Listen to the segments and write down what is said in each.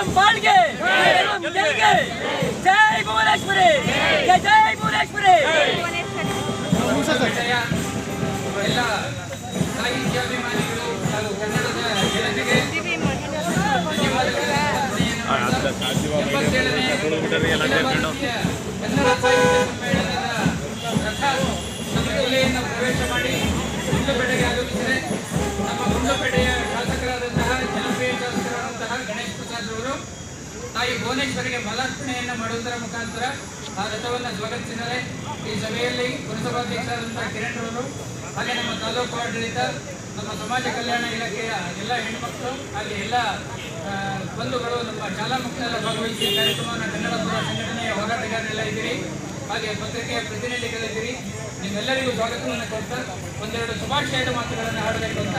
ಕನ್ನಡಂ ಬಾಳ್ಗೆ ಗೆಲ್ಗೆ ಜೈ ಭುವನೇಶ್ವರಿ ಜೈ ಭುವನೇಶ್ವರಿ. ಎಲ್ಲ ಸಾಹಿತ್ಯಾಭಿಮಾನಿಗಳು ಹಾಗೂ ಕನ್ನಡದ ಜನತೆಗೆ ಕನ್ನಡ ಸಾಹಿತ್ಯ ಸಮ್ಮೇಳನದ ಸಂಘಟನೆಯನ್ನು ಪ್ರವೇಶ ಮಾಡಿ ಗುಂಡ್ಲುಪೇಟೆಗೆ ಆಗಮಿಸಿದೆ. ನಮ್ಮ ಗುಂಡ್ಲುಪೇಟೆಯ ಶಾಸಕರಾದಂತಹ ಜನಪ್ರಿಯ ಶಾಸಕರಾದಂತಹ ಗಣೇಶ್ ಪ್ರಸಾದ್ ಅವರು ತಾಯಿ ಭುವನೇಶ್ವರಿಗೆ ಮಲಾರ್ಪಣೆಯನ್ನು ಮಾಡುವುದರ ಮುಖಾಂತರ ಆ ರಥವನ್ನು ಸ್ವಾಗತಿಸಿದ್ದಾರೆ. ಈ ಸಭೆಯಲ್ಲಿ ಪುರಸಭಾಧ್ಯಕ್ಷರಾದಂತಹ ಕಿರಣ್ ಅವರು ಹಾಗೆ ನಮ್ಮ ತಾಲೂಕು ಆಡಳಿತ, ನಮ್ಮ ಸಮಾಜ ಕಲ್ಯಾಣ ಇಲಾಖೆಯ ಎಲ್ಲ ಹೆಣ್ಮಕ್ಳು ಹಾಗೆ ಎಲ್ಲ ಬಂಧುಗಳು, ನಮ್ಮ ಶಾಲಾ ಮಕ್ಕಳೆಲ್ಲ ಭಾಗವಹಿಸಿ ಕಾರ್ಯಕ್ರಮವನ್ನು ಕನ್ನಡ ಪರ ಸಂಘಟನೆಯ ಹೋರಾಟಗಾರರೆಲ್ಲ ಇದ್ದೀರಿ, ಹಾಗೆ ಪತ್ರಿಕೆಯ ಪ್ರತಿನಿಧಿಗಳಿದ್ದೀರಿ. ನಿಮ್ಮೆಲ್ಲರಿಗೂ ಸ್ವಾಗತವನ್ನು ಕೊಡ್ತಾ ಒಂದೆರಡು ಶುಭಾಶಯದ ಮಾತುಗಳನ್ನು ಹಾಡಬೇಕು ಅಂತ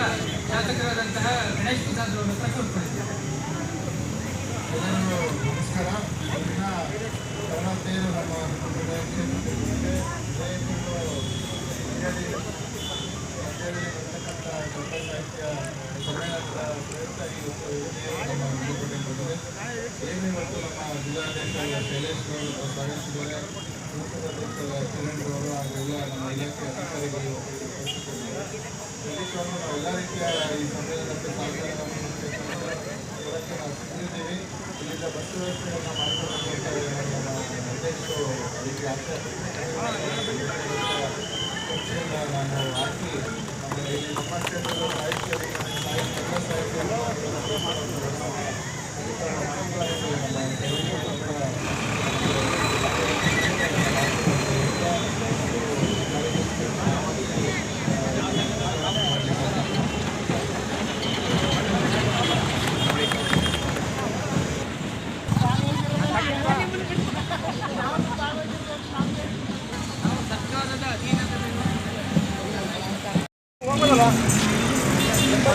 ಶಾಸಕರಾದಂತಹ ಗಣೇಶ್ ಪ್ರಸಾದ್ ಅವರು ಪ್ರಸ್ತುತಪಡಿಸಿದ್ದಾರೆ. ನಮಸ್ಕಾರ. ಕನ್ನಡ ತೇರು ನಮ್ಮ ದೊಡ್ಡ ಸಾಹಿತ್ಯ ಸಮ್ಮೇಳನದ ಪ್ರಯುಕ್ತ ನಮ್ಮ ಗುಂಡ್ಲುಪೇಟೆಯಲ್ಲಿ ಸೇವೆ ಮತ್ತು ನಮ್ಮ ಜಿಲ್ಲಾಧ್ಯಕ್ಷ ಶೈಲೇಶ್ ಅವರು ಸ್ವಾಗತಿಸಿದ್ದಾರೆ. ಪುರಸಭಾಧ್ಯಕ್ಷ ಕಿರಣ್ ಅವರು ಹಾಗೂ ಎಲ್ಲ ನಮ್ಮ ಇಲಾಖೆ ಅಧಿಕಾರಿಗಳು ಖಂಡಿತವಾಗ್ಲೂ ನಾವು ಎಲ್ಲ ರೀತಿಯ ಈ ಸಮ್ಮೇಳನಕ್ಕೆ ಸಹಕಾರವನ್ನು ಕೊಡೋಕ್ಕೆ ನಾವು ಸಿದ್ಧಿದ್ದೀವಿ. ಇಲ್ಲಿಂದ ಬಸ್ ವ್ಯವಸ್ಥೆಯನ್ನು ಮಾಡಿಕೊಳ್ಳಬೇಕು ನಮ್ಮ ಅಧ್ಯಕ್ಷರು ಅದಕ್ಕೆ ನಾನು ಹಾಕಿ ಇಲ್ಲಿ ನಮ್ಮ ಕ್ಷೇತ್ರದ ಸಾಹಿತ್ಯ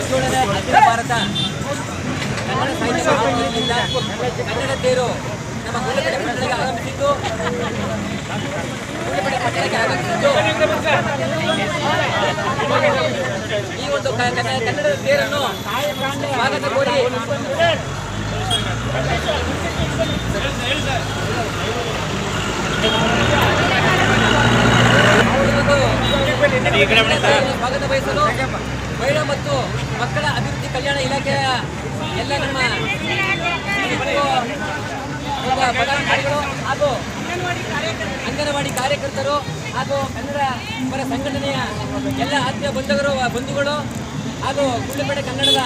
ಕನ್ನಡ ಅಖಿಲ ಭಾರತ ಕನ್ನಡ ಸಾಹಿತ್ಯ ಮಹಾಸಂಘದಿಂದ ಕನ್ನಡ ತೇರು ನಮ್ಮ ಗುಂಡ್ಲುಪೇಟೆ ಪಟ್ಟಣಕ್ಕೆ ಆಗಮಿಸಿದ್ದು ಈ ಒಂದು ಕನ್ನಡದ ತೇರನ್ನು ಸ್ವಾಗತ ಕೋರಿ ಸ್ವಾಗತ ಬಯಸಲು ಮಹಿಳಾ ಮತ್ತು ಮಕ್ಕಳ ಅಭಿವೃದ್ಧಿ ಕಲ್ಯಾಣ ಇಲಾಖೆಯ ಎಲ್ಲ ನಮ್ಮ ಪದಾಧಿಕಾರಿಗಳು ಹಾಗೂ ಅಂಗನವಾಡಿ ಕಾರ್ಯಕರ್ತರು ಹಾಗೂ ಕನ್ನಡ ಪರ ಸಂಘಟನೆಯ ಎಲ್ಲ ಆತ್ಮೀಯ ಬಂಧುಗಳು ಹಾಗೂ ಗುಂಡ್ಲುಪೇಟೆ ಕನ್ನಡದ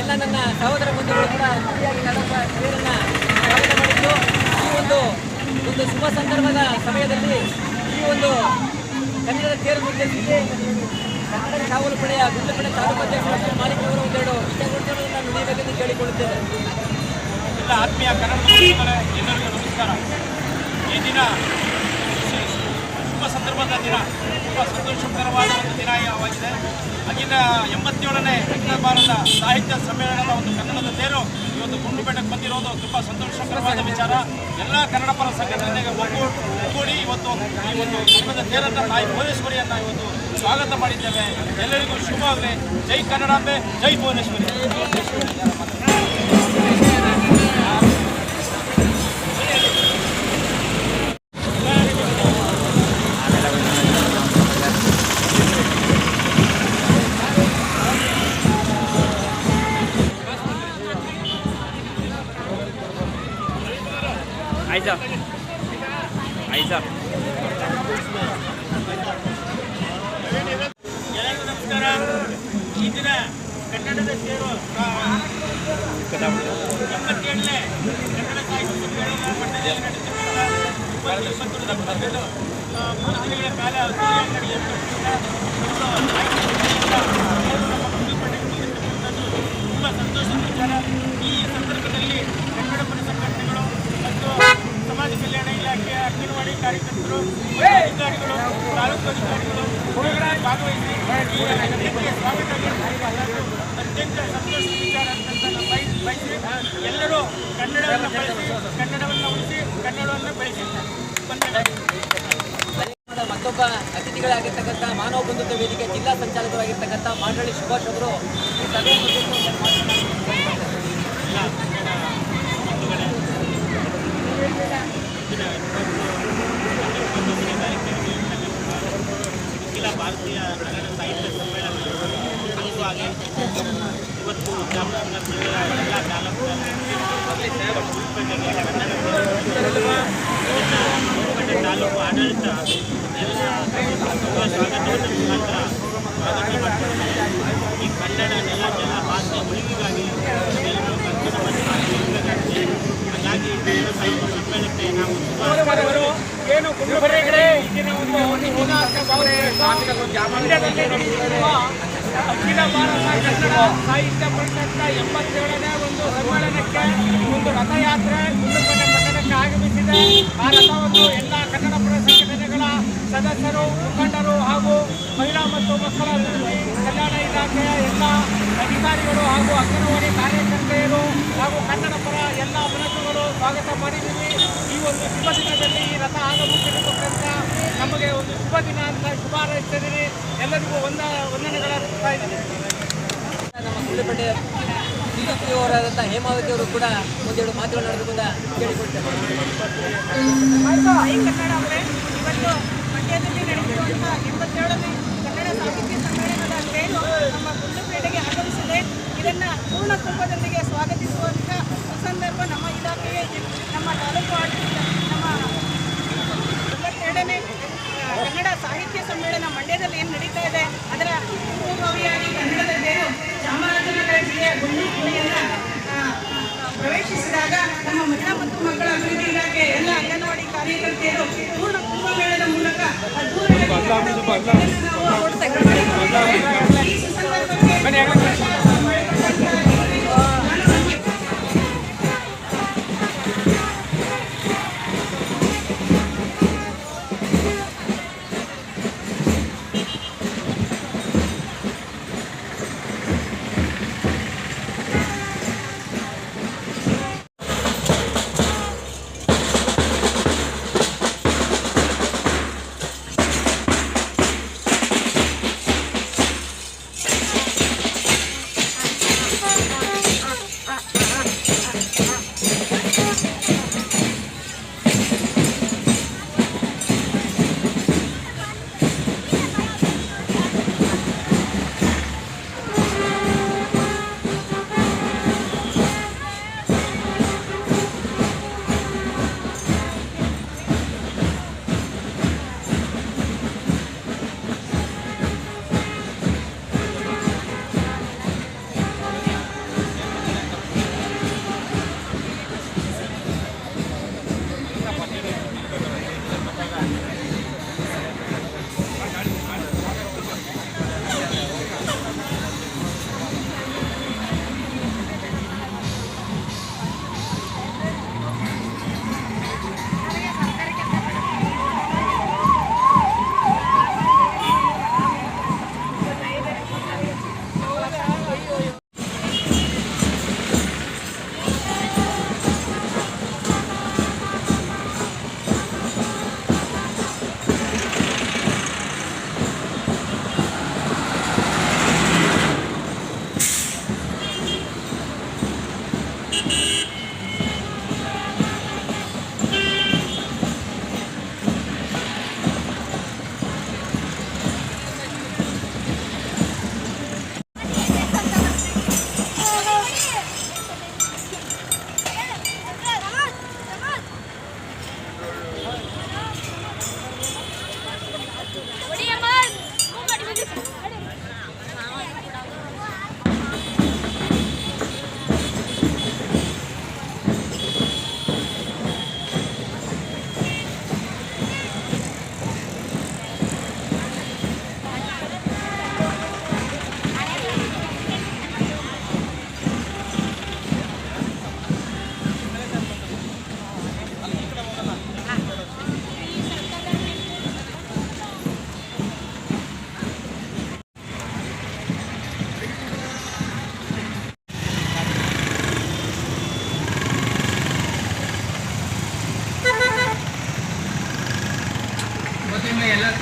ಎಲ್ಲ ನನ್ನ ಸಹೋದರ ಬಂಧುಗಳು ಕೂಡ ಸೇರನ್ನು ಸ್ವಾಗತ ಮಾಡಿದ್ದು ಈ ಒಂದು ಶುಭ ಸಂದರ್ಭದ ಸಮಯದಲ್ಲಿ ಈ ಒಂದು ಕನ್ನಡದ ತೇರನ್ನು ಉದ್ದೇಶಿಸಿ ಕನ್ನಡ ಕಾವಲು ಪಡೆಯ ಗುಂಡ್ಲುಪೇಟೆ ತಾಲೂಕು ಅಧ್ಯಕ್ಷ ಮಾಲೀಕರು ಒಂದೆರಡು ವಿಚಾರಗಳನ್ನು ನಾನು ನುಡಿಯಬೇಕೆಂದು ಕೇಳಿಕೊಳ್ಳುತ್ತೇನೆ. ಎಲ್ಲ ಆತ್ಮೀಯ ಕನ್ನಡ ಎಲ್ಲರಿಗೂ ನಮಸ್ಕಾರ. ಈ ದಿನ ಶುಭ ಸಂದರ್ಭದ ದಿನ, ತುಂಬ ಸಂತೋಷಕರವಾದ ಒಂದು ದಿನವಾಗಿದೆ. ಆಗಿನ 87ನೇ ಅಖಿಲ ಭಾರತ ಸಾಹಿತ್ಯ ಸಮ್ಮೇಳನದ ಒಂದು ಕನ್ನಡದ ತೇರು ಇವತ್ತು ಗುಂಡ್ಲುಪೇಟೆಗೆ ಬಂದಿರೋದು ತುಂಬ ಸಂತೋಷಕರವಾದ ವಿಚಾರ. ಎಲ್ಲ ಕನ್ನಡ ಪರ ಸಂಘಟನೆಗೆ ಒಗ್ಗೂಡಿ ಇವತ್ತು ಈ ಒಂದು ಕನ್ನಡದ ತೇರನ್ನು ತಾಯಿ ಭುವನೇಶ್ವರಿಯನ್ನು ಇವತ್ತು ಸ್ವಾಗತ ಮಾಡಿದ್ದೇವೆ. ಎಲ್ಲರಿಗೂ ಶುಭವಾಗಲಿ. ಜೈ ಕನ್ನಡಾಂಬೆ, ಜೈ ಭುವನೇಶ್ವರಿ. ಎಲ್ಲರಿಗೂ ನಮಸ್ಕಾರ. ಈ ದಿನ ಕನ್ನಡದ ತೇರು 77ನೇ ಕನ್ನಡ ಸಾಹಿತ್ಯ ಸಮ್ಮೇಳನ ಪಟ್ಟಣದಲ್ಲಿ ನಡೆಯುತ್ತಿರುವುದು 3 ದಿನಗಳ ಕಾಲ ತುಂಬ ಸಂತೋಷದ ವಿಚಾರ. ಈ ಸಂದರ್ಭದಲ್ಲಿ ಕನ್ನಡ ಪರ ಸಂಘಟನೆಗಳು ಮತ್ತು ಸಮಾಜ ಕಲ್ಯಾಣ ಇಲಾಖೆಯ ಅಂಗನವಾಡಿ ಕಾರ್ಯಕರ್ತರು, ಅಧಿಕಾರಿಗಳು, ತಾಲೂಕು ಅಧಿಕಾರಿಗಳು ಭಾಗವಹಿಸಿ ಈ ಅತ್ಯಂತ ಸ್ವಾಗತ ಅತ್ಯಂತ ಸಂತೋಷದ ವಿಚಾರ ಅಂತ ನಾವು ಬಯಸಿ ಎಲ್ಲರೂ ಕನ್ನಡವನ್ನು ಬಳಸಿ, ಕನ್ನಡವನ್ನು ಉಳಿಸಿ, ಕನ್ನಡವನ್ನು ಬೆಳೆಸಿ. ಮತ್ತೊಬ್ಬ ಅತಿಥಿಗಳಾಗಿರ್ತಕ್ಕಂಥ ಮಾನವ ಬಂಧುತ್ವ ವೇದಿಕೆ ಜಿಲ್ಲಾ ಸಂಚಾಲಕರಾಗಿರ್ತಕ್ಕಂಥ ಮಾಂಡಳಿ ಸುಭಾಷ್ ಅವರು ಈ ಸಭೆಯನ್ನು ಅಖಿಲ ಭಾರತೀಯ ಕನ್ನಡ ಸಾಹಿತ್ಯ ಸಮ್ಮೇಳನ ಅಂಗವಾಗಿ ಇವತ್ತು ಚಾಮರಾಜನಗರ ಜಿಲ್ಲೆಯ ಎಲ್ಲ ತಾಲೂಕುಗಳಲ್ಲಿ ಗುಲ್ಬರ್ಗಗೆ ಕನ್ನಡ ಗುಲ್ಬರ್ಗ ತಾಲೂಕು ಆಡಳಿತ ಎಲ್ಲ ಸ್ವಾಗತವನ್ನು ಮುಖಾಂತರ ಸ್ವಾಗತ ಮಾಡ್ತಾರೆ. ಈ ಕನ್ನಡ ನೆಲ ಭಾಷೆ ಉಳಿವಿಗಾಗಿ ಎಲ್ಲರೂ ಕನ್ನಡವನ್ನು ಉಳಿಬೇಕಾಗಿದೆ. ಹಾಗಾಗಿ ಕನ್ನಡ ಸಾಹಿತ್ಯ ಸಮ್ಮೇಳನಕ್ಕೆ ನಾವು ಏನು ಗುಲ್ಬರ್ಗಡೆ ಈಗಿನ ಒಂದು ಮಂಡ್ಯದಲ್ಲಿ ನಡೆಯುತ್ತಿರುವ ಅಖಿಲ ಭಾರತ ಕನ್ನಡ ಸಾಹಿತ್ಯ ಪರಿಷತ್ನ 87ನೇ ಒಂದು ಸಮ್ಮೇಳನಕ್ಕೆ ಒಂದು ರಥಯಾತ್ರೆ ಗುಂಡ್ಲುಪೇಟೆ ಪಟ್ಟಣಕ್ಕೆ ಆಗಮಿಸಿದೆ. ಆ ರಥವನ್ನು ಎಲ್ಲ ಕನ್ನಡಪರ ಸಂಘಟನೆಗಳ ಸದಸ್ಯರು, ಮುಖಂಡರು ಹಾಗೂ ಮಹಿಳಾ ಮತ್ತು ಮಕ್ಕಳ ಅಭಿವೃದ್ಧಿ ಕಲ್ಯಾಣ ಇಲಾಖೆಯ ಎಲ್ಲ ಅಧಿಕಾರಿಗಳು ಹಾಗೂ ಅಂಗನವಾಡಿ ಕಾರ್ಯಕರ್ತೆಯರು ಹಾಗೂ ಕನ್ನಡಪರ ಎಲ್ಲ ಮನಸ್ಸುಗಳು ಸ್ವಾಗತ ಮಾಡಿದ್ದೀವಿ. ಈ ಒಂದು ಶುಭ ದಿನದಲ್ಲಿ ಈ ರಥ ಆಗಮಿಸಿರತಕ್ಕಂಥ ನಮಗೆ ಒಂದು ಶುಭ ದಿನ ಅಂತ ಶುಭ ಹಾರೈಸ್ತಿದ್ದೀನಿ. ಎಲ್ಲರಿಗೂ ವಂದನೆಗಳ ಅರ್ಪಿಸ್ತಾ ಇದ್ದೀನಿ. ನಮ್ಮ ಗುಂಡ್ಲುಪೇಟೆ CPO ಅವರಾದಂಥ ಹೇಮಾವತಿ ಅವರು ಕೂಡ ಒಂದೆರಡು ಮಾತುಗಳು ನಡೆದುಕೊಂಡ ಕೇಳಿಕೊಳ್ತೇವೆ. ತಾಯಿ ಕನ್ನಡ ಅವರೇ, ಇವತ್ತು ಮಂಡ್ಯದಲ್ಲಿ ನಡೆಯುವಂತಹ 87ನೇ ಕನ್ನಡ ಸಾಹಿತ್ಯ ಸಮ್ಮೇಳನದ ಬೇರು ನಮ್ಮ ಗುಂಡ್ಲುಪೇಟೆಗೆ ಆಗಮಿಸಿದೆ. ಇದನ್ನು ಪೂರ್ಣ ಕುಂಭದೊಂದಿಗೆ ಸ್ವಾಗತಿಸುವಂಥ ಸಂದರ್ಭ ನಮ್ಮ ಇಲಾಖೆಗೆ, ನಮ್ಮ ತಾಲೂಕು ಆಡಳಿತ, ನಮ್ಮ 87ನೇ ಕನ್ನಡ ಸಾಹಿತ್ಯ ಸಮ್ಮೇಳನ ಮಂಡ್ಯದಲ್ಲಿ ಏನು ನಡೀತಾ ಇದೆ ಅದರ ಪೂರ್ವಭಾವಿಯಾಗಿ ಕನ್ನಡದ ಬೇರು ಚಾಮರಾಜನಗರ ಜಿಲ್ಲೆಯ ಗುಂಡ್ಲುಪೇಟೆಯನ್ನು ಪ್ರವೇಶಿಸಿದಾಗ ನಮ್ಮ ಮಹಿಳಾ ಮತ್ತು ಮಕ್ಕಳ ಅಭಿವೃದ್ಧಿ ಇಲಾಖೆ ಎಲ್ಲ ಅಂಗನವಾಡಿ ಕಾರ್ಯಕರ್ತೆಯರು ಪೂರ್ಣ ಕುಂಭಮೇಳದ ಮೂಲಕ ಈ ಸಂದರ್ಭಕ್ಕೆ